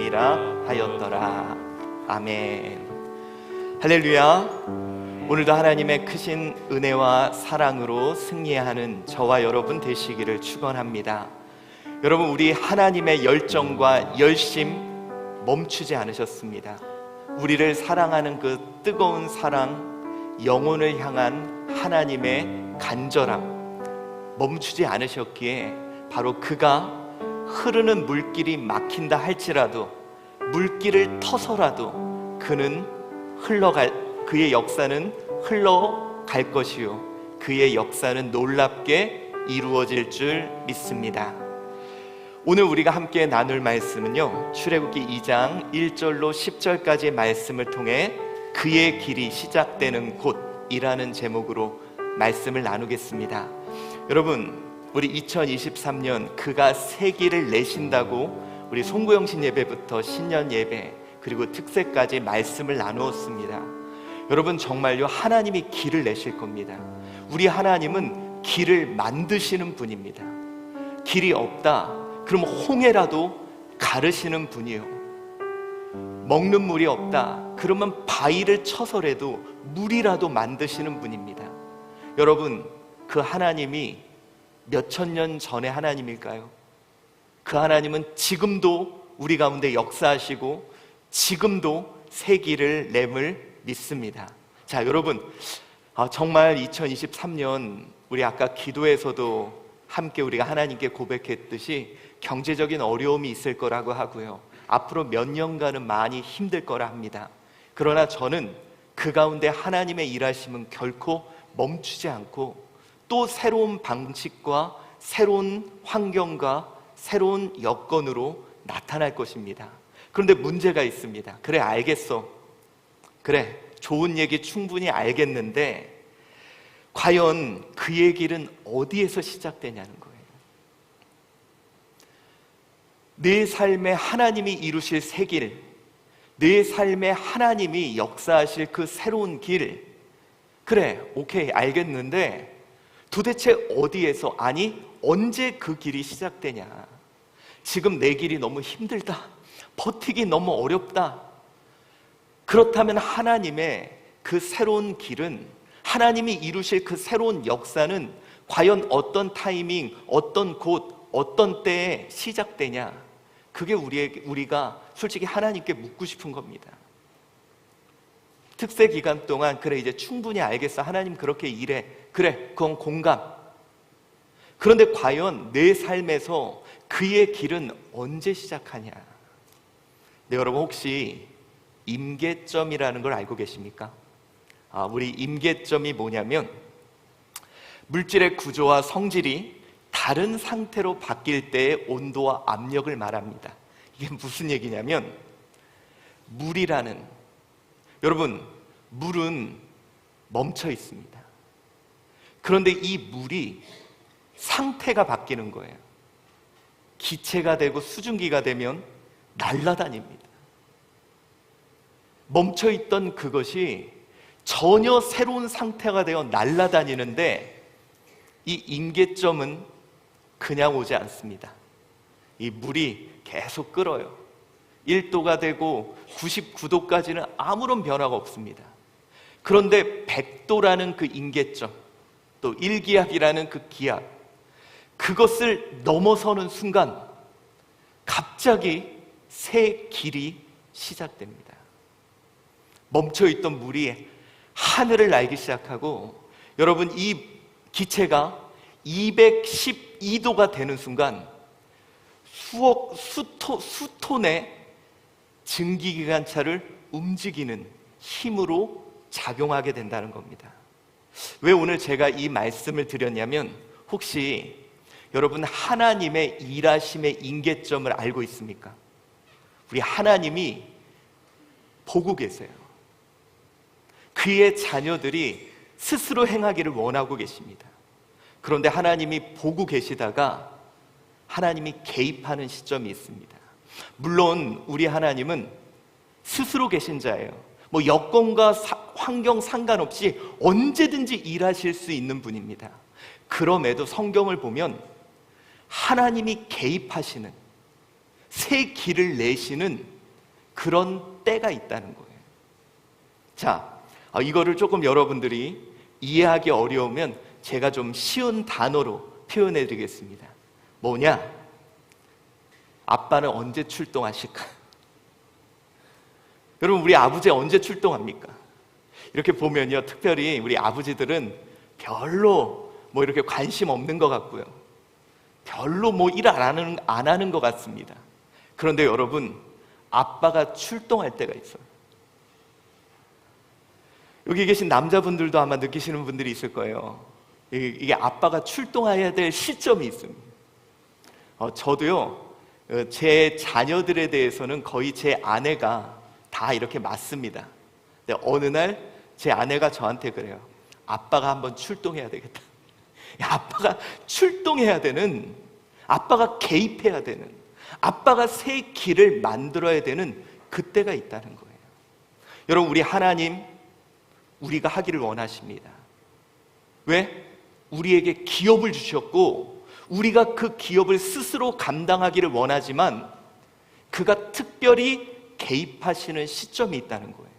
있음이라 하였더라. 아멘. 할렐루야. 오늘도 하나님의 크신 은혜와 사랑으로 승리하는 저와 여러분 되시기를 축원합니다. 여러분, 우리 하나님의 열정과 열심 멈추지 않으셨습니다. 우리를 사랑하는 그 뜨거운 사랑, 영혼을 향한 하나님의 간절함 멈추지 않으셨기에 바로 그가 흐르는 물길이 막힌다 할지라도 물길을 터서라도 그의 역사는 흘러갈 것이요 그의 역사는 놀랍게 이루어질 줄 믿습니다. 오늘 우리가 함께 나눌 말씀은요, 출애굽기 2장 1절로 10절까지의 말씀을 통해 그의 길이 시작되는 곳이라는 제목으로 말씀을 나누겠습니다. 여러분, 우리 2023년 그가 새 길을 내신다고 우리 송구영신 예배부터 신년 예배 그리고 특세까지 말씀을 나누었습니다. 여러분, 정말요, 하나님이 길을 내실 겁니다. 우리 하나님은 길을 만드시는 분입니다. 길이 없다 그럼 홍해라도 가르시는 분이요, 먹는 물이 없다 그러면 바위를 쳐서라도 물이라도 만드시는 분입니다. 여러분, 그 하나님이 몇천 년 전의 하나님일까요? 그 하나님은 지금도 우리 가운데 역사하시고 지금도 새 길을 내을 믿습니다. 자, 여러분, 정말 2023년 우리 아까 기도에서도 함께 우리가 하나님께 고백했듯이 경제적인 어려움이 있을 거라고 하고요, 앞으로 몇 년간은 많이 힘들 거라 합니다. 그러나 저는 그 가운데 하나님의 일하심은 결코 멈추지 않고 또 새로운 방식과 새로운 환경과 새로운 여건으로 나타날 것입니다. 그런데 문제가 있습니다. 그래, 알겠어. 그래, 좋은 얘기 충분히 알겠는데 과연 그의 길은 어디에서 시작되냐는 거예요. 내 삶에 하나님이 이루실 새 길, 내 삶에 하나님이 역사하실 그 새로운 길, 그래, 오케이, 알겠는데 도대체 어디에서, 아니 언제 그 길이 시작되냐? 지금 내 길이 너무 힘들다, 버티기 너무 어렵다. 그렇다면 하나님의 그 새로운 길은, 하나님이 이루실 그 새로운 역사는 과연 어떤 타이밍, 어떤 곳, 어떤 때에 시작되냐? 그게 우리가 솔직히 하나님께 묻고 싶은 겁니다. 특세 기간 동안 그래, 이제 충분히 알겠어, 하나님 그렇게 일해, 그래, 그건 공감. 그런데 과연 내 삶에서 그의 길은 언제 시작하냐? 네, 여러분, 혹시 임계점이라는 걸 알고 계십니까? 우리 임계점이 뭐냐면 물질의 구조와 성질이 다른 상태로 바뀔 때의 온도와 압력을 말합니다. 이게 무슨 얘기냐면, 여러분, 물은 멈춰 있습니다. 그런데 이 물이 상태가 바뀌는 거예요. 기체가 되고 수증기가 되면 날아다닙니다. 멈춰있던 그것이 전혀 새로운 상태가 되어 날아다니는데, 이 임계점은 그냥 오지 않습니다. 이 물이 계속 끓어요. 1도가 되고 99도까지는 아무런 변화가 없습니다. 그런데 100도라는 그 임계점, 또 1기압이라는 그 기압, 그것을 넘어서는 순간 갑자기 새 길이 시작됩니다. 멈춰있던 물이 하늘을 날기 시작하고, 여러분, 이 기체가 212도가 되는 순간 수톤의 증기기관차를 움직이는 힘으로 작용하게 된다는 겁니다. 왜 오늘 제가 이 말씀을 드렸냐면, 혹시 여러분 하나님의 일하심의 임계점을 알고 있습니까? 우리 하나님이 보고 계세요. 그의 자녀들이 스스로 행하기를 원하고 계십니다. 그런데 하나님이 보고 계시다가 하나님이 개입하는 시점이 있습니다. 물론 우리 하나님은 스스로 계신 자예요. 여건과 환경 상관없이 언제든지 일하실 수 있는 분입니다. 그럼에도 성경을 보면 하나님이 개입하시는, 새 길을 내시는 그런 때가 있다는 거예요. 자, 이거를 조금 여러분들이 이해하기 어려우면 제가 좀 쉬운 단어로 표현해 드리겠습니다. 뭐냐? 아빠는 언제 출동하실까? 여러분, 우리 아버지 언제 출동합니까? 이렇게 보면요, 특별히 우리 아버지들은 별로 뭐 이렇게 관심 없는 것 같고요, 별로 뭐 일 안 하는 것 같습니다. 그런데 여러분, 아빠가 출동할 때가 있어요. 여기 계신 남자분들도 아마 느끼시는 분들이 있을 거예요. 이게 아빠가 출동해야 될 시점이 있습니다. 저도요, 제 자녀들에 대해서는 거의 제 아내가 다 이렇게 맞습니다. 근데 어느 날 제 아내가 저한테 그래요. 아빠가 한번 출동해야 되겠다. 아빠가 출동해야 되는, 아빠가 개입해야 되는, 아빠가 새 길을 만들어야 되는 그때가 있다는 거예요. 여러분, 우리 하나님, 우리가 하기를 원하십니다. 왜? 우리에게 기업을 주셨고 우리가 그 기업을 스스로 감당하기를 원하지만 그가 특별히 개입하시는 시점이 있다는 거예요.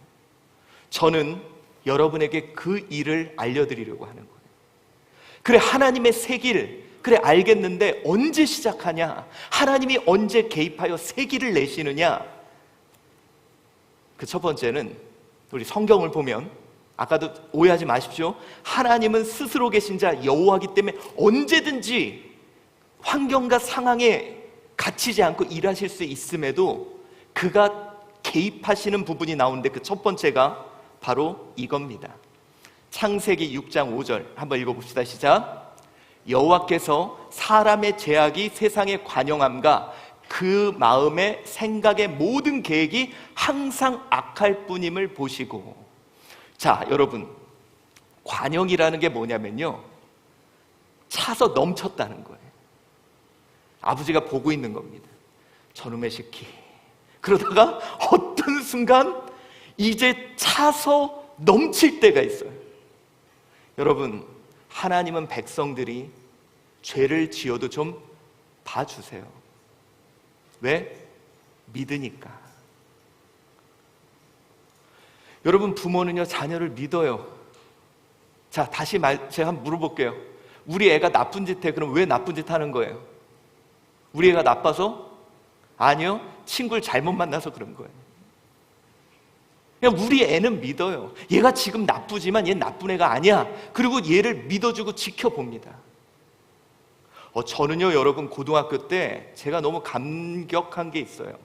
저는 여러분에게 그 일을 알려드리려고 하는 거예요. 그래, 하나님의 새 길, 그래 알겠는데 언제 시작하냐? 하나님이 언제 개입하여 새 길을 내시느냐? 그 첫 번째는 우리 성경을 보면, 아까도 오해하지 마십시오. 하나님은 스스로 계신 자 여호와이기 때문에 언제든지 환경과 상황에 갇히지 않고 일하실 수 있음에도 그가 개입하시는 부분이 나오는데 그 첫 번째가 바로 이겁니다. 창세기 6장 5절 한번 읽어봅시다. 시작. 여호와께서 사람의 죄악이 세상에 관영함과 그 마음의 생각의 모든 계획이 항상 악할 뿐임을 보시고. 자, 여러분, 관영이라는 게 뭐냐면요, 차서 넘쳤다는 거예요. 아버지가 보고 있는 겁니다. 저놈의 새끼. 그러다가 어떤 순간 이제 차서 넘칠 때가 있어요. 여러분, 하나님은 백성들이 죄를 지어도 좀 봐주세요. 왜? 믿으니까. 여러분, 부모는요, 자녀를 믿어요. 자, 다시 제가 한번 물어볼게요. 우리 애가 나쁜 짓 해. 그럼 왜 나쁜 짓 하는 거예요? 우리 애가 나빠서? 아니요, 친구를 잘못 만나서 그런 거예요. 그냥 우리 애는 믿어요. 얘가 지금 나쁘지만 얘는 나쁜 애가 아니야. 그리고 얘를 믿어주고 지켜봅니다. 저는요, 여러분, 고등학교 때 제가 너무 감격한 게 있어요.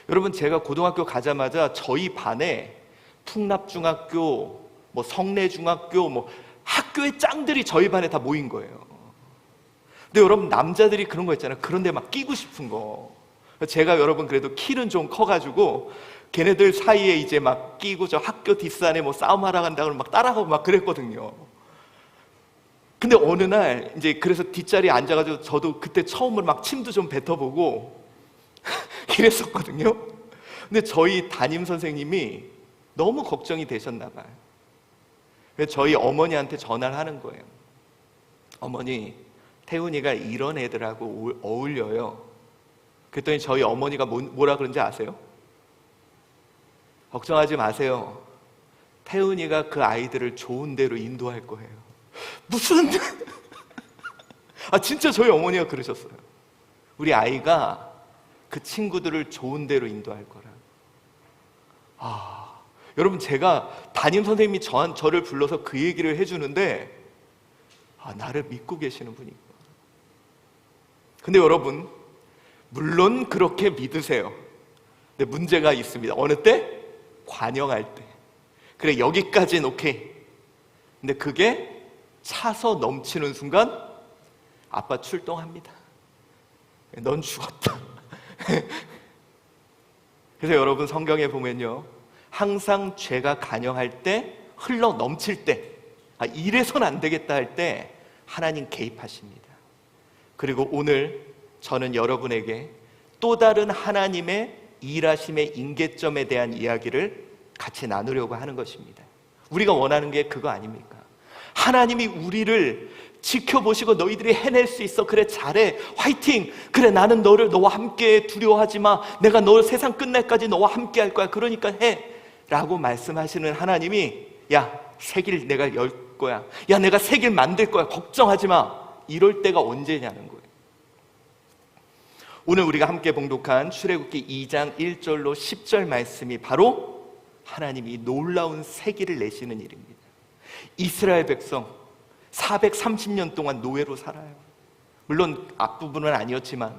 여러분, 제가 고등학교 가자마자 저희 반에 풍납중학교, 뭐 성내중학교, 뭐 학교의 짱들이 저희 반에 다 모인 거예요. 근데 여러분, 남자들이 그런 거 있잖아요. 그런데 막 끼고 싶은 거. 제가 여러분 그래도 키는 좀 커가지고 걔네들 사이에 이제 막 끼고 저 학교 뒷산에 뭐 싸움하러 간다고 막 따라가고 막 그랬거든요. 근데 어느 날 이제 그래서 뒷자리에 앉아가지고 저도 그때 처음으로 막 침도 좀 뱉어보고 이랬었거든요. 근데 저희 담임 선생님이 너무 걱정이 되셨나 봐요. 그래서 저희 어머니한테 전화를 하는 거예요. 어머니, 태훈이가 이런 애들하고 어울려요. 그랬더니 저희 어머니가 뭐라 그런지 아세요? 걱정하지 마세요. 태훈이가 그 아이들을 좋은 데로 인도할 거예요. 무슨 진짜 저희 어머니가 그러셨어요. 우리 아이가 그 친구들을 좋은 데로 인도할 거라. 여러분, 제가 담임 선생님이 저를 불러서 그 얘기를 해주는데 나를 믿고 계시는 분이구나. 근데 여러분, 물론 그렇게 믿으세요. 근데 문제가 있습니다. 어느 때? 관영할 때. 그래, 여기까지는 오케이. 근데 그게 차서 넘치는 순간 아빠 출동합니다. 넌 죽었다. 그래서 여러분, 성경에 보면요, 항상 죄가 관영할 때, 흘러 넘칠 때, 이래선 안 되겠다 할 때 하나님 개입하십니다. 그리고 오늘 저는 여러분에게 또 다른 하나님의 일하심의 임계점에 대한 이야기를 같이 나누려고 하는 것입니다. 우리가 원하는 게 그거 아닙니까? 하나님이 우리를 지켜보시고 너희들이 해낼 수 있어. 그래, 잘해. 화이팅. 그래, 나는 너와 함께 두려워하지 마. 내가 너 세상 끝날까지 너와 함께 할 거야. 그러니까 해. 라고 말씀하시는 하나님이, 야, 새 길 내가 열 거야. 야, 내가 새 길 만들 거야. 걱정하지 마. 이럴 때가 언제냐는 거예요. 오늘 우리가 함께 봉독한 출애굽기 2장 1절로 10절 말씀이 바로 하나님이 놀라운 새 길을 내시는 일입니다. 이스라엘 백성 430년 동안 노예로 살아요. 물론 앞부분은 아니었지만,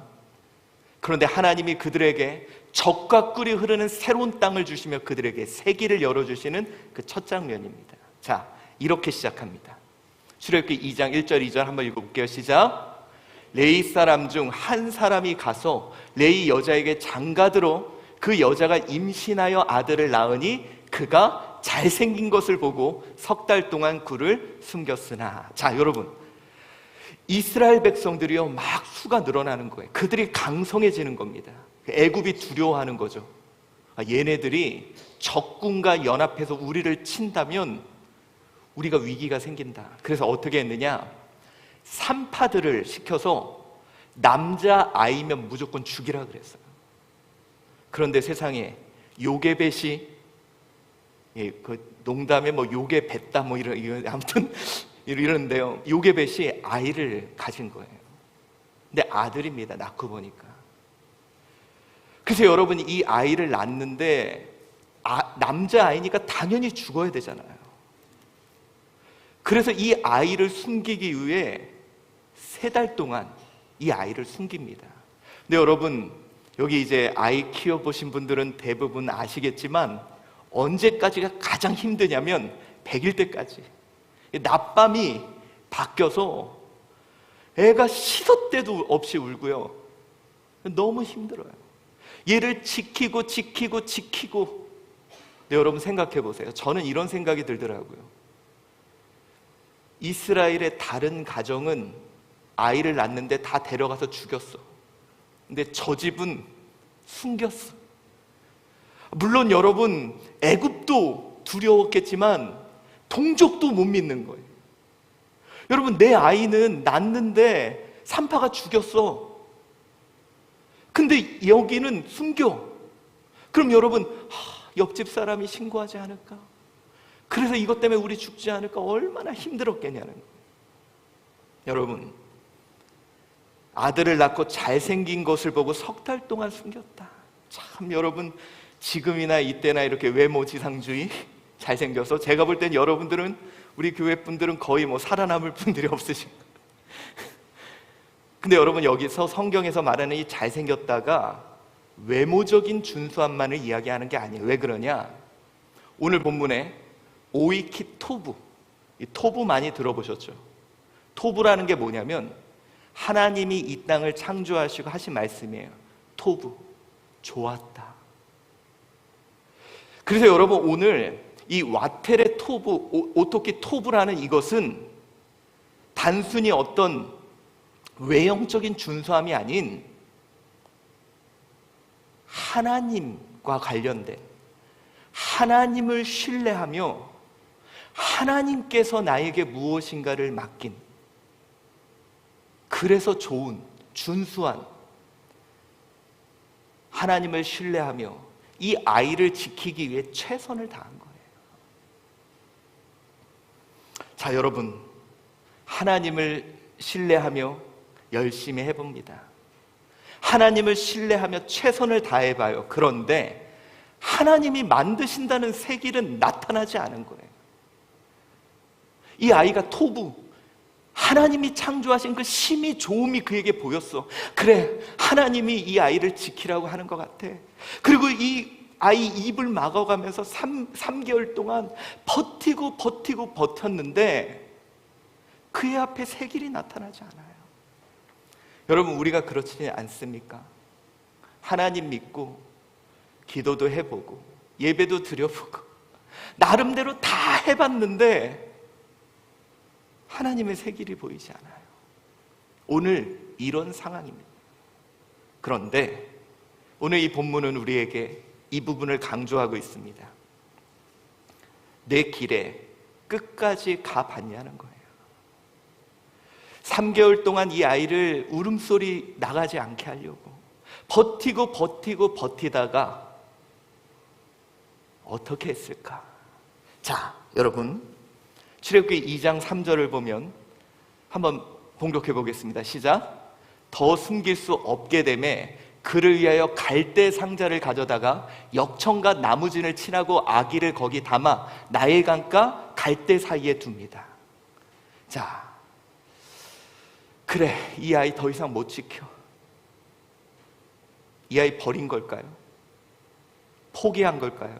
그런데 하나님이 그들에게 적과 꿀이 흐르는 새로운 땅을 주시며 그들에게 새 길을 열어주시는 그 첫 장면입니다. 자, 이렇게 시작합니다. 출애굽기 2장 1절 2절 한번 읽어볼게요. 시작. 레위 사람 중 한 사람이 가서 레위 여자에게 장가들어 그 여자가 임신하여 아들을 낳으니 그가 잘생긴 것을 보고 석 달 동안 그를 숨겼으나. 자, 여러분, 이스라엘 백성들이요 막 수가 늘어나는 거예요. 그들이 강성해지는 겁니다. 애굽이 두려워하는 거죠. 얘네들이 적군과 연합해서 우리를 친다면 우리가 위기가 생긴다. 그래서 어떻게 했느냐, 산파들을 시켜서 남자 아이면 무조건 죽이라 그랬어요. 그런데 세상에 요게벳이, 그 농담에 뭐 요게 뱉다 뭐 이런 아무튼 이러는데요, 요게벳이 아이를 가진 거예요. 근데 아들입니다. 낳고 보니까. 그래서 여러분, 이 아이를 낳는데 남자 아이니까 당연히 죽어야 되잖아요. 그래서 이 아이를 숨기기 위해 3달 동안 이 아이를 숨깁니다. 근데 여러분, 여기 이제 아이 키워보신 분들은 대부분 아시겠지만 언제까지가 가장 힘드냐면 100일 때까지. 낮밤이 바뀌어서 애가 시도 때도 없이 울고요. 너무 힘들어요. 얘를 지키고. 근데 여러분 생각해 보세요. 저는 이런 생각이 들더라고요. 이스라엘의 다른 가정은 아이를 낳는데 다 데려가서 죽였어. 근데 저 집은 숨겼어. 물론 여러분, 애굽도 두려웠겠지만 동족도 못 믿는 거예요. 여러분, 내 아이는 낳는데 산파가 죽였어. 근데 여기는 숨겨. 그럼 여러분, 옆집 사람이 신고하지 않을까? 그래서 이것 때문에 우리 죽지 않을까? 얼마나 힘들었겠냐는 거예요. 여러분, 아들을 낳고 잘생긴 것을 보고 석 달 동안 숨겼다. 참, 여러분, 지금이나 이때나 이렇게 외모지상주의, 잘생겨서 제가 볼 땐 여러분들은, 우리 교회 분들은 거의 뭐 살아남을 분들이 없으신 거예요. 근데 여러분, 여기서 성경에서 말하는 이 잘생겼다가 외모적인 준수함만을 이야기하는 게 아니에요. 왜 그러냐? 오늘 본문에 오이키 토부, 이 토부 많이 들어보셨죠? 토부라는 게 뭐냐면 하나님이 이 땅을 창조하시고 하신 말씀이에요. 토부, 좋았다. 그래서 여러분, 오늘 이 와테레 토부, 오토키 토부라는 이것은 단순히 어떤 외형적인 준수함이 아닌 하나님과 관련된, 하나님을 신뢰하며 하나님께서 나에게 무엇인가를 맡긴, 그래서 좋은, 준수한, 하나님을 신뢰하며 이 아이를 지키기 위해 최선을 다한 거예요. 자, 여러분, 하나님을 신뢰하며 열심히 해봅니다. 하나님을 신뢰하며 최선을 다해봐요. 그런데 하나님이 만드신다는 새 길은 나타나지 않은 거예요. 이 아이가 토부, 하나님이 창조하신 그 심히 좋음이 그에게 보였어. 그래, 하나님이 이 아이를 지키라고 하는 것 같아. 그리고 이 아이 입을 막아가면서 3개월 동안 버티고 버텼는데 그의 앞에 새 길이 나타나지 않아요. 여러분, 우리가 그렇지 않습니까? 하나님 믿고 기도도 해보고 예배도 드려보고 나름대로 다 해봤는데 하나님의 새 길이 보이지 않아요. 오늘 이런 상황입니다. 그런데 오늘 이 본문은 우리에게 이 부분을 강조하고 있습니다. 내 길에 끝까지 가봤냐는 거예요. 3개월 동안 이 아이를 울음소리 나가지 않게 하려고 버티고 버티다가 어떻게 했을까? 자, 여러분, 출애굽기 2장 3절을 보면 한번 봉독해 보겠습니다. 시작. 더 숨길 수 없게 되매 그를 위하여 갈대 상자를 가져다가 역청과 나무진을 칠하고 아기를 거기 담아 나일 강가 갈대 사이에 둡니다. 자, 그래, 이 아이 더 이상 못 지켜. 이 아이 버린 걸까요? 포기한 걸까요?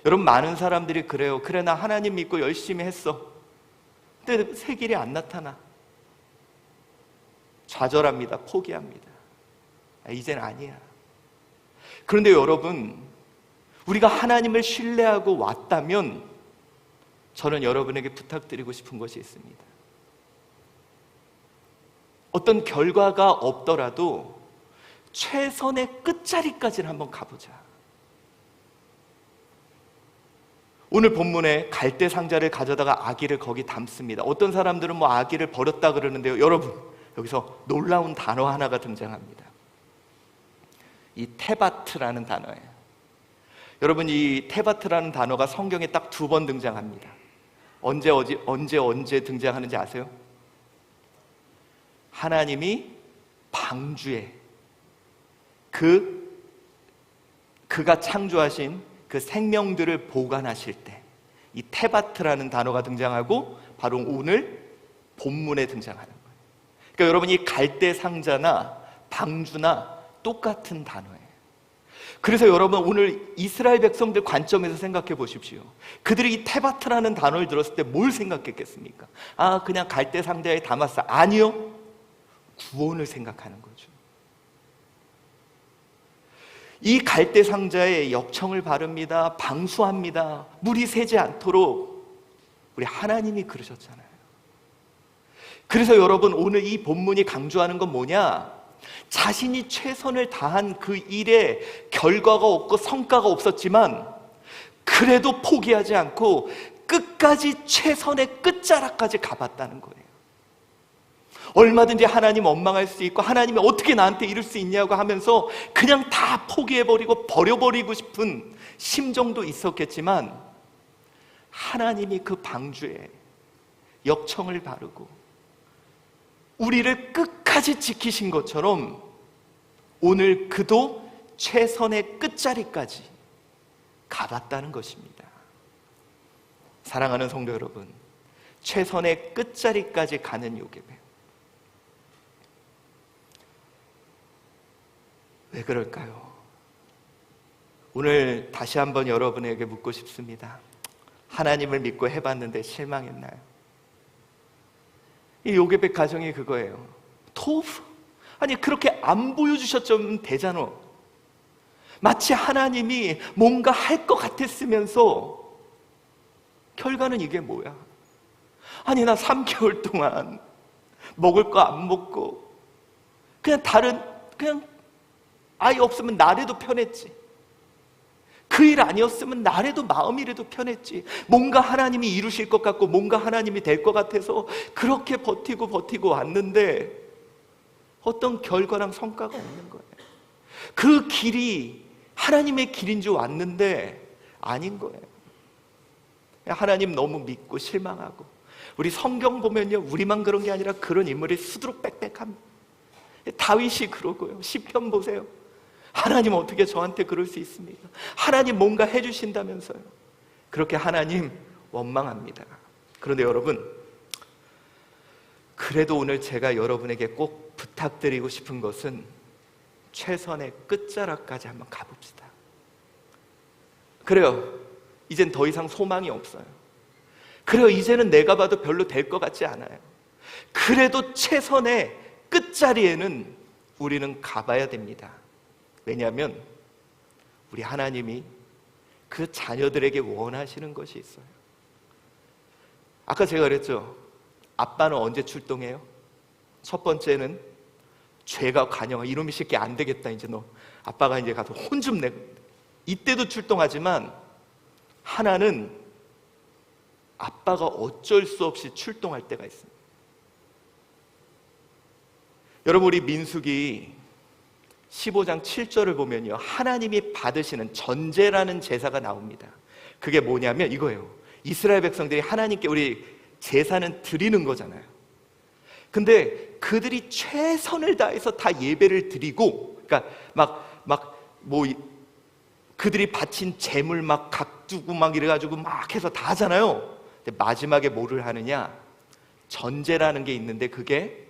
여러분, 많은 사람들이 그래요. 그래, 나 하나님 믿고 열심히 했어. 근데 새 길이 안 나타나. 좌절합니다. 포기합니다. 이젠 아니야. 그런데 여러분, 우리가 하나님을 신뢰하고 왔다면 저는 여러분에게 부탁드리고 싶은 것이 있습니다. 어떤 결과가 없더라도 최선의 끝자리까지는 한번 가보자. 오늘 본문에 갈대 상자를 가져다가 아기를 거기 담습니다. 어떤 사람들은 뭐 아기를 버렸다 그러는데요. 여러분, 여기서 놀라운 단어 하나가 등장합니다. 이 테바트라는 단어예요. 여러분, 이 테바트라는 단어가 성경에 딱 2번 등장합니다. 언제 등장하는지 아세요? 하나님이 방주에 그가 창조하신 그 생명들을 보관하실 때 이 테바트라는 단어가 등장하고 바로 오늘 본문에 등장하는 거예요. 그러니까 여러분, 이 갈대 상자나 방주나 똑같은 단어예요. 그래서 여러분, 오늘 이스라엘 백성들 관점에서 생각해 보십시오. 그들이 이 테바트라는 단어를 들었을 때 뭘 생각했겠습니까? 아, 그냥 갈대 상자에 담았어. 아니요, 구원을 생각하는 거죠. 이 갈대 상자에 역청을 바릅니다. 방수합니다. 물이 새지 않도록 우리 하나님이 그러셨잖아요. 그래서 여러분, 오늘 이 본문이 강조하는 건 뭐냐? 자신이 최선을 다한 그 일에 결과가 없고 성과가 없었지만 그래도 포기하지 않고 끝까지 최선의 끝자락까지 가봤다는 거예요. 얼마든지 하나님 원망할 수 있고 하나님이 어떻게 나한테 이럴 수 있냐고 하면서 그냥 다 포기해버리고 버려버리고 싶은 심정도 있었겠지만 하나님이 그 방주에 역청을 바르고 우리를 끝까지 지키신 것처럼 오늘 그도 최선의 끝자리까지 가봤다는 것입니다. 사랑하는 성도 여러분, 최선의 끝자리까지 가는 요괴배, 왜 그럴까요? 오늘 다시 한번 여러분에게 묻고 싶습니다. 하나님을 믿고 해봤는데 실망했나요? 이 요괴백 가정이 그거예요. 토부? 아니, 그렇게 안 보여주셨으면 되잖아. 마치 하나님이 뭔가 할 것 같았으면서 결과는 이게 뭐야? 아니, 나 3개월 동안 먹을 거 안 먹고 그냥 아이 없으면 나래도 편했지. 그 일 아니었으면 나래도 마음이라도 편했지. 뭔가 하나님이 이루실 것 같고 뭔가 하나님이 될 것 같아서 그렇게 버티고 왔는데 어떤 결과랑 성과가 없는 거예요. 그 길이 하나님의 길인 줄 왔는데 아닌 거예요. 하나님 너무 믿고 실망하고. 우리 성경 보면요, 우리만 그런 게 아니라 그런 인물이 수두룩 빽빽합니다. 다윗이 그러고요. 시편 보세요. 하나님 어떻게 저한테 그럴 수 있습니까? 하나님 뭔가 해주신다면서요. 그렇게 하나님 원망합니다. 그런데 여러분, 그래도 오늘 제가 여러분에게 꼭 부탁드리고 싶은 것은 최선의 끝자락까지 한번 가봅시다. 그래요, 이젠 더 이상 소망이 없어요. 그래요, 이제는 내가 봐도 별로 될 것 같지 않아요. 그래도 최선의 끝자리에는 우리는 가봐야 됩니다. 왜냐하면 우리 하나님이 그 자녀들에게 원하시는 것이 있어요. 아까 제가 그랬죠. 아빠는 언제 출동해요? 첫 번째는 죄가 관영아, 이놈의 새끼 안 되겠다, 이제 너 아빠가 이제 가서 혼 좀 내고, 이때도 출동하지만 하나는 아빠가 어쩔 수 없이 출동할 때가 있습니다. 여러분, 우리 민수기 15장 7절을 보면요, 하나님이 받으시는 전제라는 제사가 나옵니다. 그게 뭐냐면 이거예요. 이스라엘 백성들이 하나님께 우리 제사는 드리는 거잖아요. 근데 그들이 최선을 다해서 다 예배를 드리고, 그러니까 그들이 바친 재물 막 각두고 막 이래가지고 막 해서 다 하잖아요. 근데 마지막에 뭐를 하느냐? 전제라는 게 있는데, 그게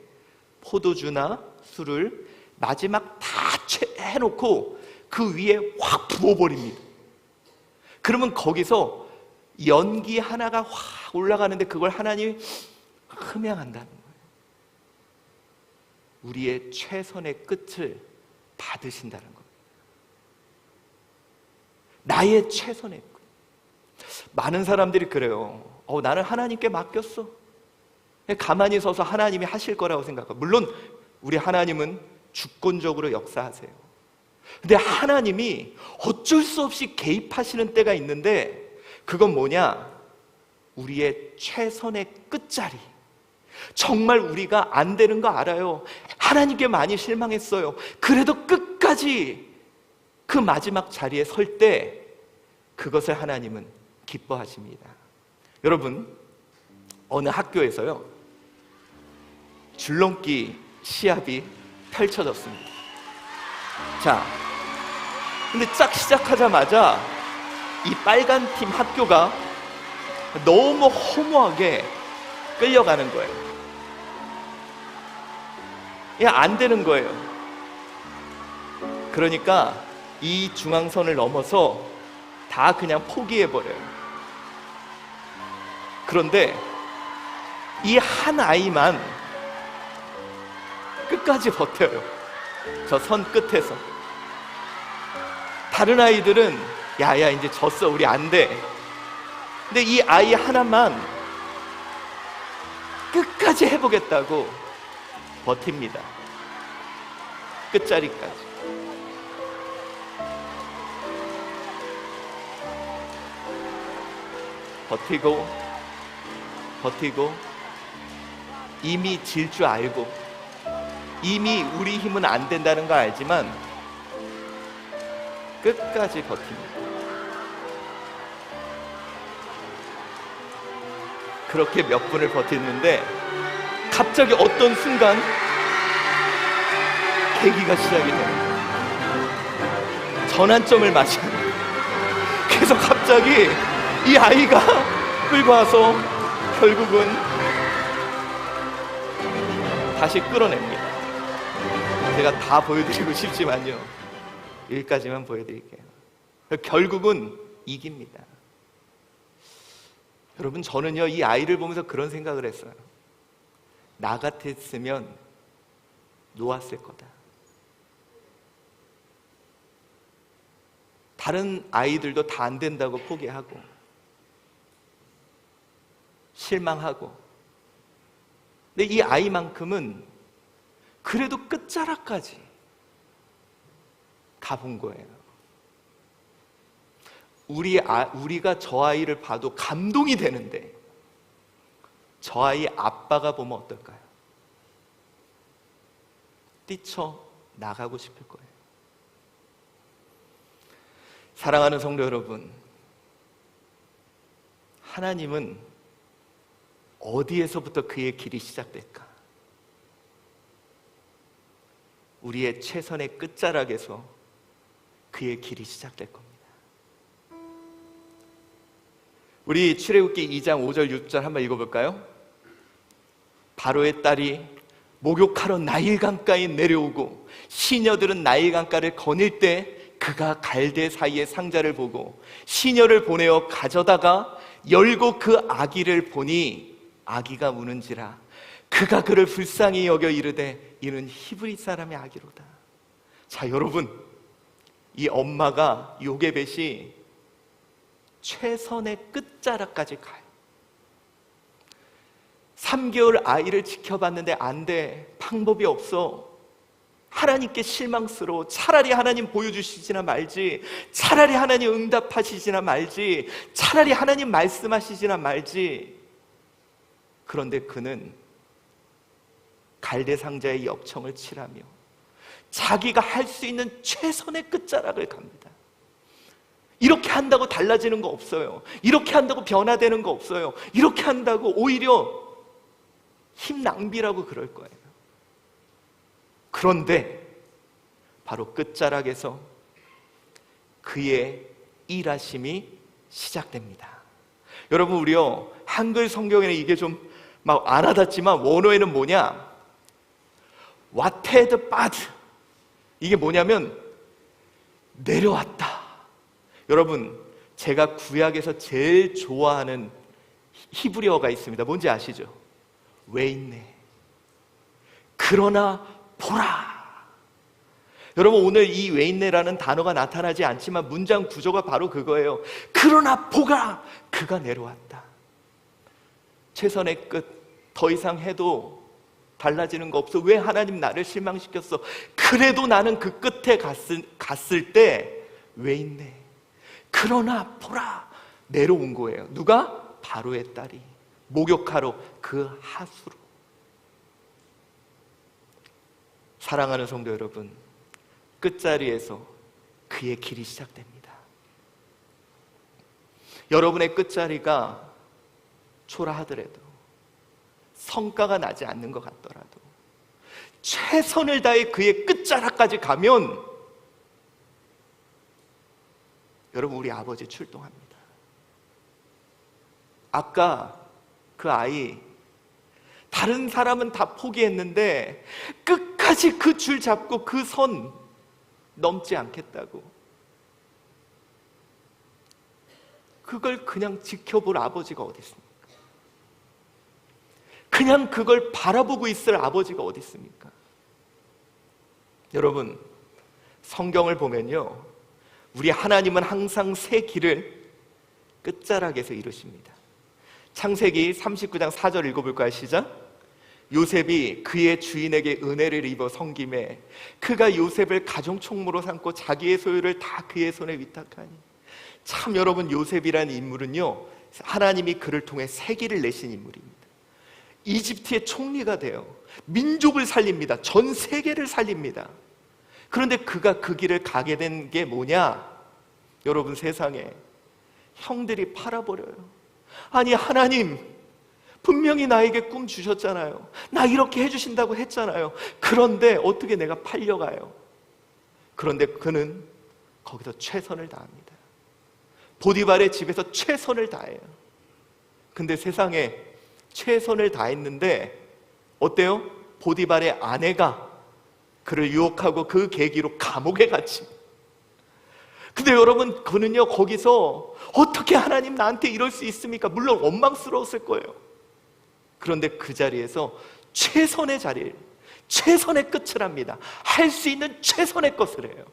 포도주나 술을 마지막 다 해놓고 그 위에 확 부어버립니다. 그러면 거기서 연기 하나가 확 올라가는데 그걸 하나님이 흠양한다는 거예요. 우리의 최선의 끝을 받으신다는 겁니다. 나의 최선의 끝. 많은 사람들이 그래요. 나는 하나님께 맡겼어. 가만히 서서 하나님이 하실 거라고 생각하고, 물론 우리 하나님은 주권적으로 역사하세요. 근데 하나님이 어쩔 수 없이 개입하시는 때가 있는데, 그건 뭐냐? 우리의 최선의 끝자리. 정말 우리가 안 되는 거 알아요. 하나님께 많이 실망했어요. 그래도 끝까지 그 마지막 자리에 설 때 그것을 하나님은 기뻐하십니다. 여러분, 어느 학교에서요, 줄넘기 시합이 펼쳐졌습니다. 자, 근데 딱 시작하자마자 이 빨간 팀 학교가 너무 허무하게 끌려가는 거예요. 안 되는 거예요. 그러니까 이 중앙선을 넘어서 다 그냥 포기해버려요. 그런데 이 한 아이만 끝까지 버텨요. 저 선 끝에서. 다른 아이들은 야야 이제 졌어, 우리 안 돼. 근데 이 아이 하나만 끝까지 해보겠다고 버팁니다. 끝자리까지. 버티고 이미 질 줄 알고, 이미 우리 힘은 안 된다는 거 알지만 끝까지 버팁니다. 그렇게 몇 분을 버텼는데 갑자기 어떤 순간 계기가 시작이 돼요. 전환점을 맞이하는 거예요. 그래서 갑자기 이 아이가 끌고 와서 결국은 다시 끌어냅니다. 제가 다 보여드리고 싶지만요, 여기까지만 보여드릴게요. 결국은 이깁니다. 여러분, 저는요, 이 아이를 보면서 그런 생각을 했어요. 나 같았으면 놓았을 거다. 다른 아이들도 다 안 된다고 포기하고 실망하고, 근데 이 아이만큼은 그래도 끝자락까지 가본 거예요. 우리가 저 아이를 봐도 감동이 되는데 저 아이 아빠가 보면 어떨까요? 뛰쳐나가고 싶을 거예요. 사랑하는 성도 여러분, 하나님은 어디에서부터 그의 길이 시작될까? 우리의 최선의 끝자락에서 그의 길이 시작될 겁니다. 우리 출애굽기 2장 5절 6절 한번 읽어볼까요? 바로의 딸이 목욕하러 나일강가에 내려오고 시녀들은 나일강가를 거닐 때 그가 갈대 사이의 상자를 보고 시녀를 보내어 가져다가 열고 그 아기를 보니 아기가 우는지라 그가 그를 불쌍히 여겨 이르되 이는 히브리 사람의 아기로다. 자, 여러분, 이 엄마가 요게벳이 최선의 끝자락까지 가요. 3개월 아이를 지켜봤는데 안 돼. 방법이 없어. 하나님께 실망스러워. 차라리 하나님 보여주시지나 말지, 차라리 하나님 응답하시지나 말지, 차라리 하나님 말씀하시지나 말지. 그런데 그는 갈대 상자의 역청을 칠하며 자기가 할 수 있는 최선의 끝자락을 갑니다. 이렇게 한다고 달라지는 거 없어요. 이렇게 한다고 변화되는 거 없어요. 이렇게 한다고 오히려 힘 낭비라고 그럴 거예요. 그런데 바로 끝자락에서 그의 일하심이 시작됩니다. 여러분, 우리요 한글 성경에는 이게 좀 막 안 와닿지만 원어에는 뭐냐? What had bad. 이게 뭐냐면 내려왔다. 여러분, 제가 구약에서 제일 좋아하는 히브리어가 있습니다. 뭔지 아시죠? 왜 있네. 그러나 보라. 여러분, 오늘 이 왜 있네라는 단어가 나타나지 않지만 문장 구조가 바로 그거예요. 그러나 보라. 그가 내려왔다. 최선의 끝. 더 이상 해도 달라지는 거 없어. 왜 하나님 나를 실망시켰어? 그래도 나는 그 끝에 갔을 때 왜 있네. 그러나 보라. 내려온 거예요. 누가? 바로의 딸이 목욕하러 그 하수로. 사랑하는 성도 여러분, 끝자리에서 그의 길이 시작됩니다. 여러분의 끝자리가 초라하더라도, 성과가 나지 않는 것 같더라도 최선을 다해 그의 끝자락까지 가면 여러분, 우리 아버지 출동합니다. 아까 그 아이, 다른 사람은 다 포기했는데 끝까지 그 줄 잡고 그 선 넘지 않겠다고, 그걸 그냥 지켜볼 아버지가 어디 있습니까? 그냥 그걸 바라보고 있을 아버지가 어디 있습니까? 여러분, 성경을 보면요, 우리 하나님은 항상 새 길을 끝자락에서 이루십니다. 창세기 39장 4절 읽어볼까요? 시작. 요셉이 그의 주인에게 은혜를 입어 섬김에 그가 요셉을 가정총무로 삼고 자기의 소유를 다 그의 손에 위탁하니. 참, 여러분, 요셉이라는 인물은요, 하나님이 그를 통해 새 길을 내신 인물입니다. 이집트의 총리가 돼요. 민족을 살립니다. 전 세계를 살립니다. 그런데 그가 그 길을 가게 된 게 뭐냐? 여러분, 세상에 형들이 팔아버려요. 아니, 하나님 분명히 나에게 꿈 주셨잖아요. 나 이렇게 해주신다고 했잖아요. 그런데 어떻게 내가 팔려가요? 그런데 그는 거기서 최선을 다합니다. 보디발의 집에서 최선을 다해요. 근데 세상에 최선을 다했는데 어때요? 보디발의 아내가 그를 유혹하고 그 계기로 감옥에 갇힙니다. 근데 여러분, 그는요 거기서 어떻게 하나님 나한테 이럴 수 있습니까? 물론 원망스러웠을 거예요. 그런데 그 자리에서 최선의 자리를, 최선의 끝을 합니다. 할 수 있는 최선의 것을 해요.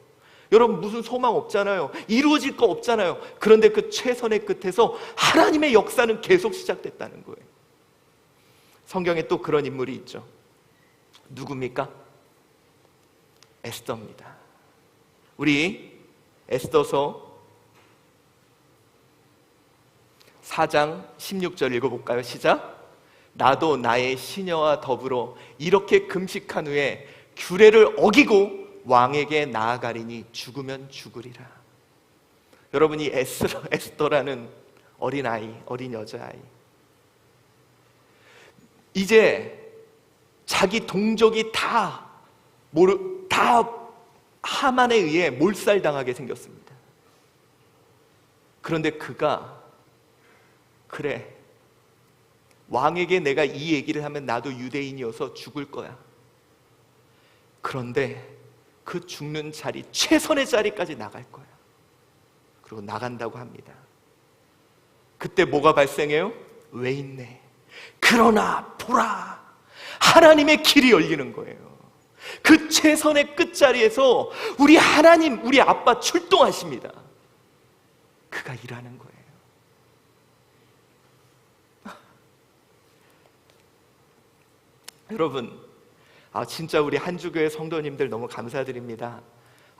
여러분, 무슨 소망 없잖아요. 이루어질 거 없잖아요. 그런데 그 최선의 끝에서 하나님의 역사는 계속 시작됐다는 거예요. 성경에 또 그런 인물이 있죠. 누굽니까? 에스더입니다. 우리 에스더서 4장 16절 읽어볼까요? 시작. 나도 나의 시녀와 더불어 이렇게 금식한 후에 규례를 어기고 왕에게 나아가리니 죽으면 죽으리라. 여러분, 이 에스더라는 어린아이, 어린 여자아이, 이제 자기 동족이 다 하만에 의해 몰살당하게 생겼습니다. 그런데 그가, 그래, 왕에게 내가 이 얘기를 하면 나도 유대인이어서 죽을 거야. 그런데 그 죽는 자리, 최선의 자리까지 나갈 거야. 그리고 나간다고 합니다. 그때 뭐가 발생해요? 왜 있네. 그러나 보라, 하나님의 길이 열리는 거예요. 그 최선의 끝자리에서 우리 하나님, 우리 아빠 출동하십니다. 그가 일하는 거예요. 여러분, 진짜 우리 한주교회 성도님들 너무 감사드립니다.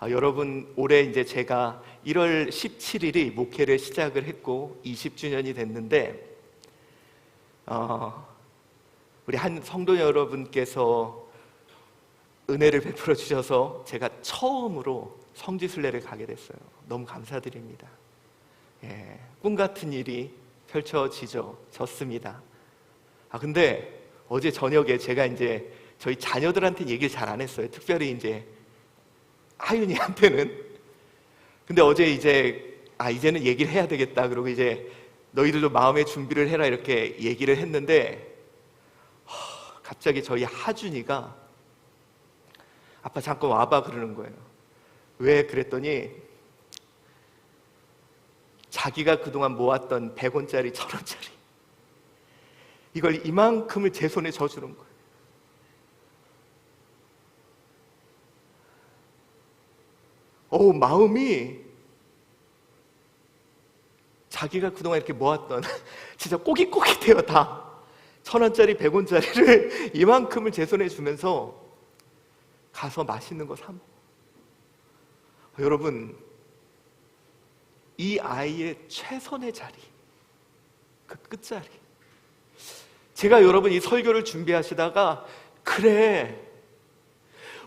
여러분, 올해 이제 제가 1월 17일이 목회를 시작을 했고 20주년이 됐는데 우리 한 성도 여러분께서 은혜를 베풀어 주셔서 제가 처음으로 성지순례를 가게 됐어요. 너무 감사드립니다. 꿈 같은 일이 펼쳐졌습니다. 근데 어제 저녁에 제가 이제 저희 자녀들한테 얘기를 잘 안 했어요. 특별히 이제 하윤이한테는. 근데 어제 이제는 얘기를 해야 되겠다. 그러고 이제 너희들도 마음의 준비를 해라 이렇게 얘기를 했는데 갑자기 저희 하준이가 아빠 잠깐 와봐 그러는 거예요. 왜 그랬더니 자기가 그동안 모았던 100원짜리 1000원짜리 이걸 이만큼을 제 손에 져주는 거예요. 마음이 자기가 그동안 이렇게 모았던 진짜 꼬깃꼬깃해요. 다 1000원짜리 100원짜리를 이만큼을 제 손에 주면서 가서 맛있는 거 사 먹어. 여러분, 이 아이의 최선의 자리, 그 끝자리. 제가 여러분 이 설교를 준비하시다가 그래,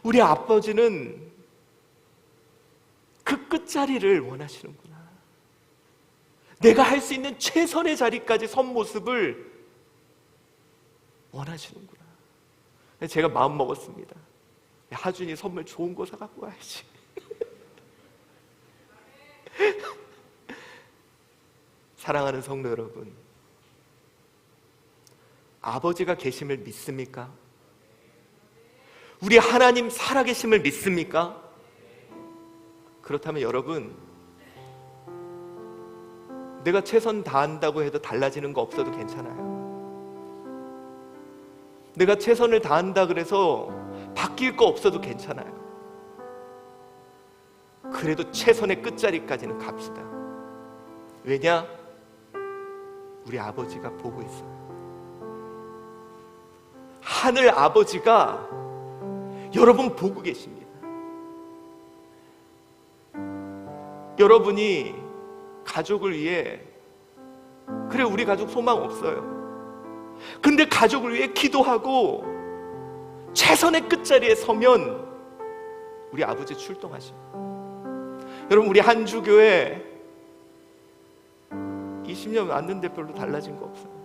우리 아버지는 그 끝자리를 원하시는구나. 내가 할 수 있는 최선의 자리까지 선 모습을 원하시는구나. 제가 마음 먹었습니다. 하준이 선물 좋은 거 사갖고 와야지. 사랑하는 성도 여러분, 아버지가 계심을 믿습니까? 우리 하나님 살아계심을 믿습니까? 그렇다면 여러분, 내가 최선 다한다고 해도 달라지는 거 없어도 괜찮아요. 내가 최선을 다한다 그래서 바뀔 거 없어도 괜찮아요. 그래도 최선의 끝자리까지는 갑시다. 왜냐? 우리 아버지가 보고 있어요. 하늘 아버지가 여러분 보고 계십니다. 여러분이 가족을 위해, 그래 우리 가족 소망 없어요. 근데 가족을 위해 기도하고 최선의 끝자리에 서면 우리 아버지 출동하십니다. 여러분, 우리 한주교회 20년 왔는데 별로 달라진 거 없어요.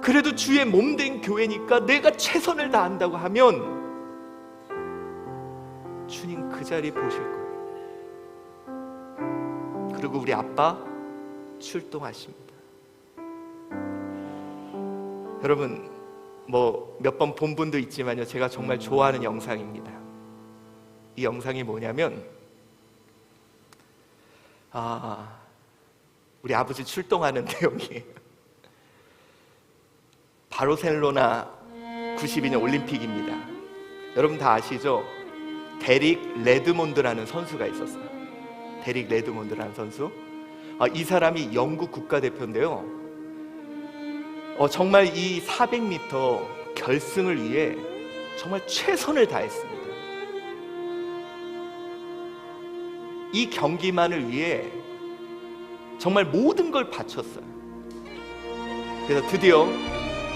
그래도 주의 몸된 교회니까 내가 최선을 다한다고 하면 주님 그 자리 보실 거예요. 그리고 우리 아빠 출동하십니다. 여러분, 몇 번 본 분도 있지만요, 제가 정말 좋아하는 영상입니다. 이 영상이 뭐냐면 우리 아버지 출동하는 내용이에요. 바르셀로나 92년 올림픽입니다. 여러분 다 아시죠? 데릭 레드몬드라는 선수가 있었어요. 데릭 레드몬드라는 선수. 이 사람이 영국 국가대표인데요. 정말 이 400m 결승을 위해 정말 최선을 다했습니다. 이 경기만을 위해 정말 모든 걸 바쳤어요. 그래서 드디어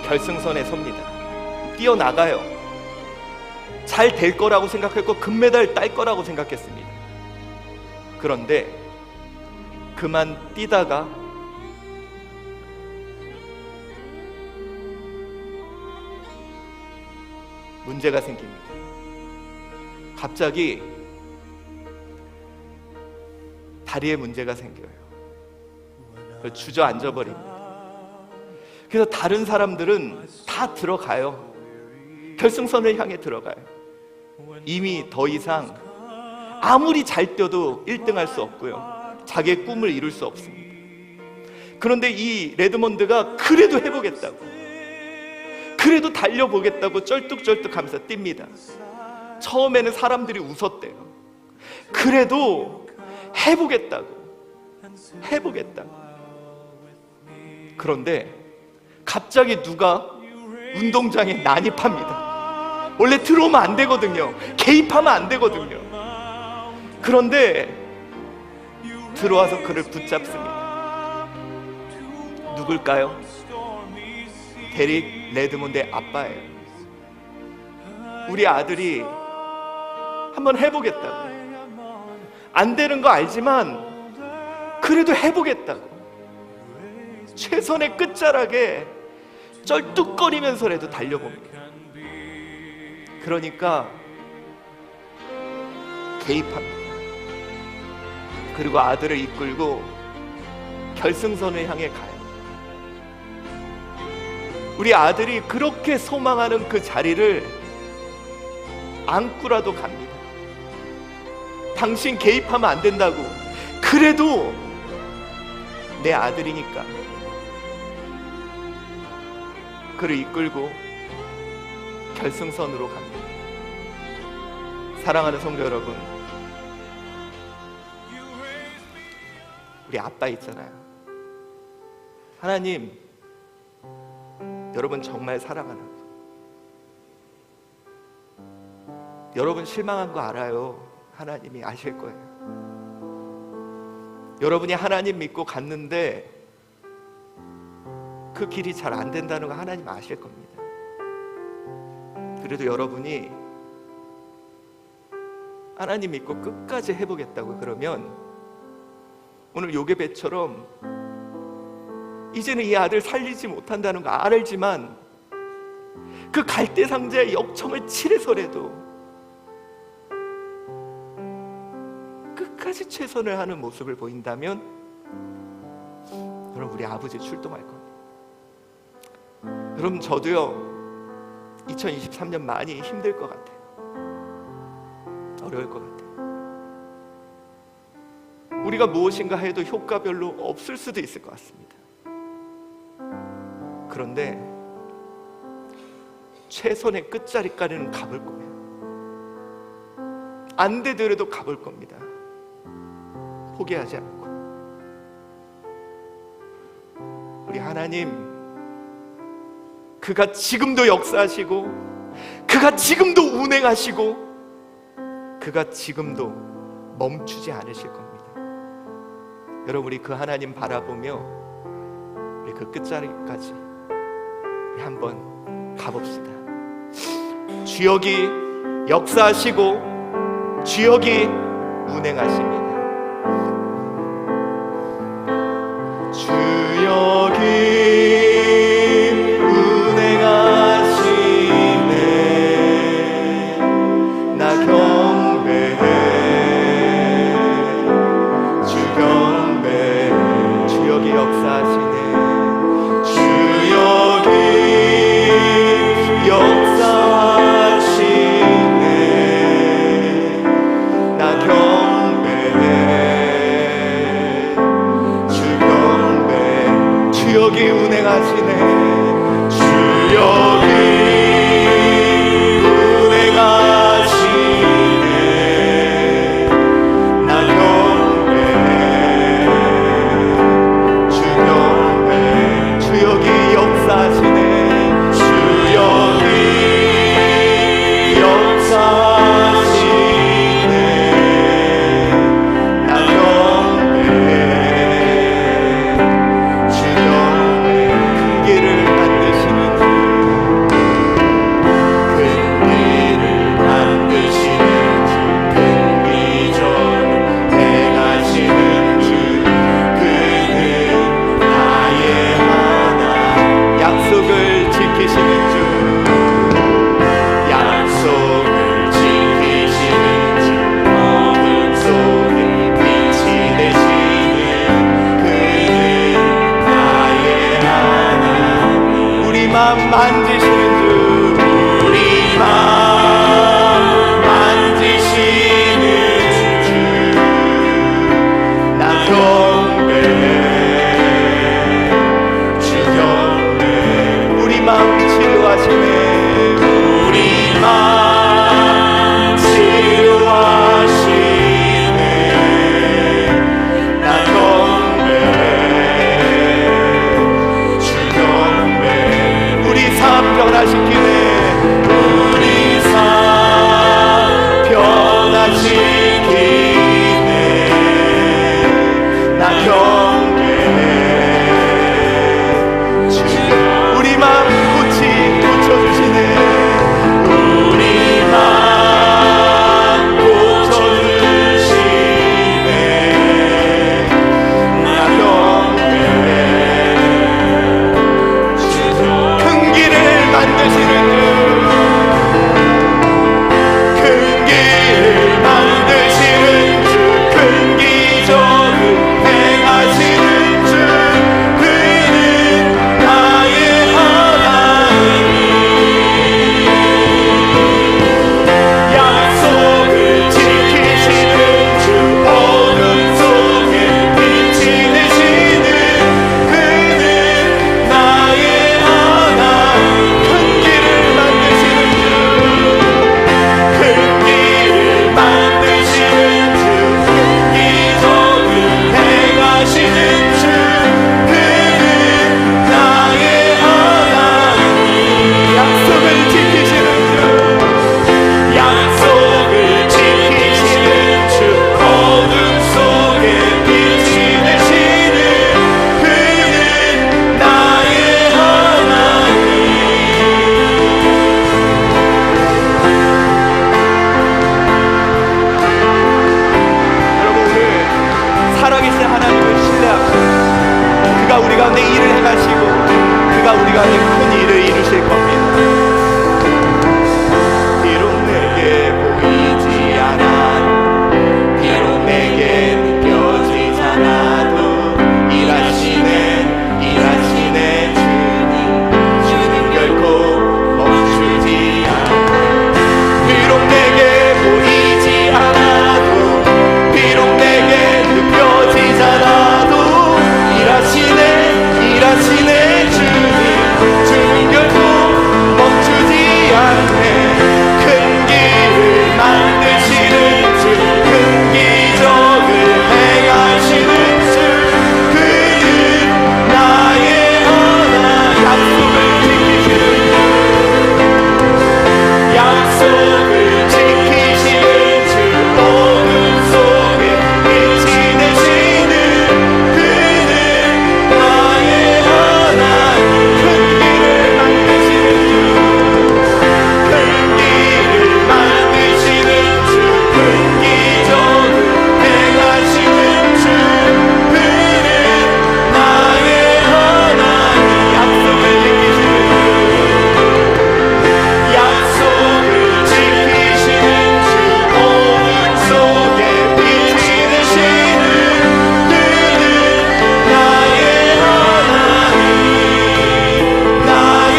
결승선에 섭니다. 뛰어나가요. 잘 될 거라고 생각했고 금메달 딸 거라고 생각했습니다. 그런데 그만 뛰다가 문제가 생깁니다. 갑자기 다리에 문제가 생겨요. 주저앉아 버립니다. 그래서 다른 사람들은 다 들어가요. 결승선을 향해 들어가요. 이미 더 이상 아무리 잘 뛰어도 1등 할 수 없고요, 자기의 꿈을 이룰 수 없습니다. 그런데 이 레드몬드가 그래도 해보겠다고, 그래도 달려보겠다고 쩔뚝쩔뚝하면서 뜁니다. 처음에는 사람들이 웃었대요. 그래도 해보겠다고. 그런데 갑자기 누가 운동장에 난입합니다. 원래 들어오면 안 되거든요. 개입하면 안 되거든요. 그런데 들어와서 그를 붙잡습니다. 누굴까요? 데릭 레드몬드의 아빠예요. 우리 아들이 한번 해보겠다고, 안 되는 거 알지만 그래도 해보겠다고 최선의 끝자락에 쩔뚝거리면서라도 달려봅니다. 그러니까 개입합니다. 그리고 아들을 이끌고 결승선을 향해 가요. 우리 아들이 그렇게 소망하는 그 자리를 안고라도 갑니다. 당신 개입하면 안 된다고. 그래도 내 아들이니까. 그를 이끌고 결승선으로 갑니다. 사랑하는 성도 여러분, 우리 아빠 있잖아요. 하나님, 여러분 정말 사랑하는 거. 여러분 실망한 거 알아요. 하나님이 아실 거예요. 여러분이 하나님 믿고 갔는데 그 길이 잘 안 된다는 거 하나님 아실 겁니다. 그래도 여러분이 하나님 믿고 끝까지 해보겠다고 그러면 오늘 요게벳처럼 이제는 이 아들 살리지 못한다는 거 알지만 그 갈대 상자의 역청을 칠해서라도 끝까지 최선을 하는 모습을 보인다면 여러분, 우리 아버지 출동할 겁니다. 여러분, 저도요 2023년 많이 힘들 것 같아요. 어려울 것 같아요. 우리가 무엇인가 해도 효과 별로 없을 수도 있을 것 같습니다. 그런데 최선의 끝자리까지는 가볼 거예요. 안 되더라도 가볼 겁니다. 포기하지 않고. 우리 하나님, 그가 지금도 역사하시고 그가 지금도 운행하시고 그가 지금도 멈추지 않으실 겁니다. 여러분, 우리 그 하나님 바라보며 우리 그 끝자리까지 우리 한번 가봅시다. 주역이 역사하시고 주역이 운행하십니다. 주역이 주역이 운행하시네. 주역이 운행하시네. 나 경배해. 주 경배해. 주역이 역사하시네. 주역이 역사하시네. 나 경배해. 만지시는 주, 우리 맘 만지시는 주, 나 경배해. 주 경배해. 우리 맘 치료하시네. 우리 맘 치료하시네. 나 경배해. 주 경배해. 우리 삶 그가 우리 가운데 일을 행하시고 그가 우리 가운데 큰 일을 이루실 겁니다. 비록 내게 보이지 않아 비록 내게 느껴지지 않아도 일하시네 주님 결코 멈추지 않네. 비록 내게 보이지 않아도 비록 내게 느껴지지 않아도 일하시네 주님 결코 멈추지 않네. 큰 길을 만드시는 주 큰 기적을 행하시는 주 그는 나의 하나 약속을 지키시는 주 어둠 속에 빛이 되시는 그는 나의 하나님. 큰 길을 만드시는 주 큰 기적을 행하시는 주 그는 나의 하나님. 약속을 지키시는 주 어둠 속에 빛이 되시는 그는 나의 하나님. 나의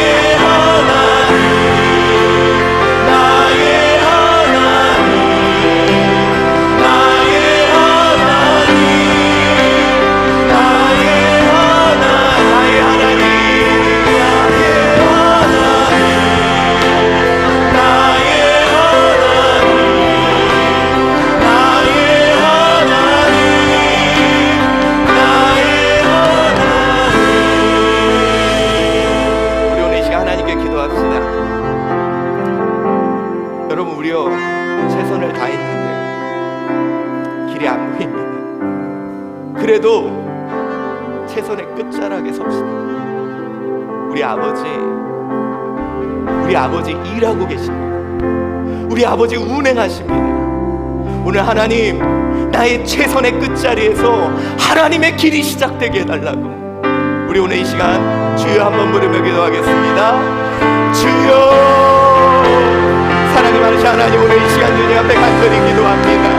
우리 오늘 이 시간 하나님께 기도합시다. 여러분, 우리요 최선을 다했는데 길이 안 보입니다. 그래도 최선의 끝자락에 섭시다. 우리 아버지 일하고 계십니다. 우리 아버지 운행하십니다. 오늘 하나님, 나의 최선의 끝자리에서 하나님의 길이 시작되게 해달라고 우리 오늘 이 시간 주여 한번 부르며 기도하겠습니다. 주여. 사랑이 많으신 하나님, 오늘 이 시간 주님 앞에 간절히 기도합니다.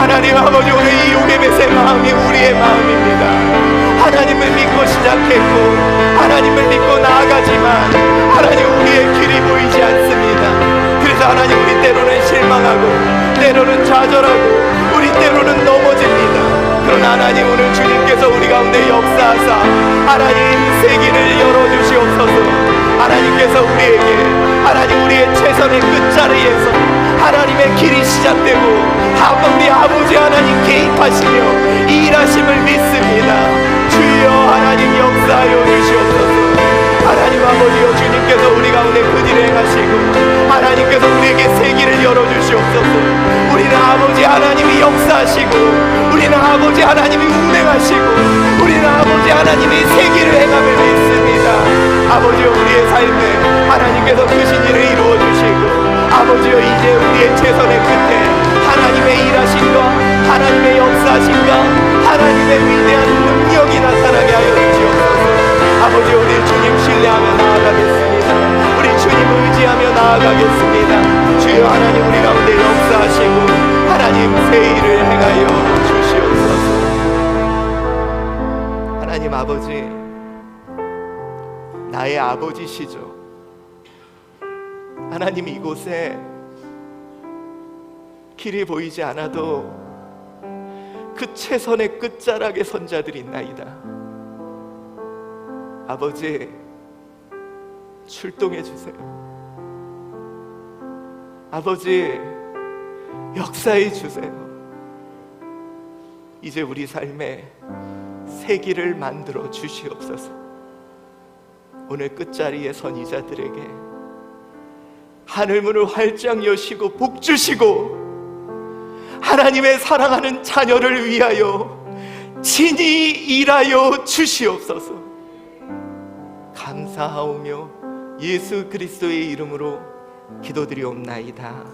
하나님 아버지, 오늘 이 요게벳의 마음이 우리의 마음입니다. 하나님을 믿고 시작했고 하나님을 믿고 나아가지만 하나님, 우리의 길이 보이지 않습니다. 그래서 하나님, 우리 때로는 실망하고 때로는 좌절하고 우리 때로는 넘어집니다. 그러나 하나님, 오늘 주님께서 우리 가운데 역사하사 하나님 세기를 열어주시옵소서. 하나님께서 하나님 우리의 최선의 끝자리에서 하나님의 길이 시작되고 우리 아버지 하나님 개입하시며 일하심을 믿습니다. 주여 하나님 역사하여 주시옵소서. 하나님 아버지여, 주님께서 우리 가운데 그 일을 행하시고 하나님께서 우리에게 세기를 열어주시옵소서. 우리는 아버지 하나님이 역사하시고 우리는 아버지 하나님이 운행하시고 우리는 아버지 하나님이 세기를 행함을 믿습니다. 아버지여, 우리의 삶에 하나님께서 크신 일을 이루어주시고 아버지여, 이제 우리의 최선의 끝에 하나님의 일하심과 하나님의 역사하심과 하나님의 위대한 능력이 나타나게 하여 주시옵소서. 아버지, 우리 주님 신뢰하며 나아가겠습니다. 우리 주님 의지하며 나아가겠습니다. 주여 하나님, 우리 가운데 역사하시고 하나님 새 일을 행하여 주시옵소서. 하나님 아버지, 나의 아버지시죠. 하나님, 이곳에 길이 보이지 않아도 그 최선의 끝자락에 선 자들이 있나이다. 아버지, 출동해 주세요. 아버지, 역사해 주세요. 이제 우리 삶에 새 길을 만들어 주시옵소서. 오늘 끝자리에 선 이자들에게 하늘문을 활짝 여시고 복 주시고 하나님의 사랑하는 자녀를 위하여 친히 일하여 주시옵소서. 감사하오며 예수 그리스도의 이름으로 기도드리옵나이다.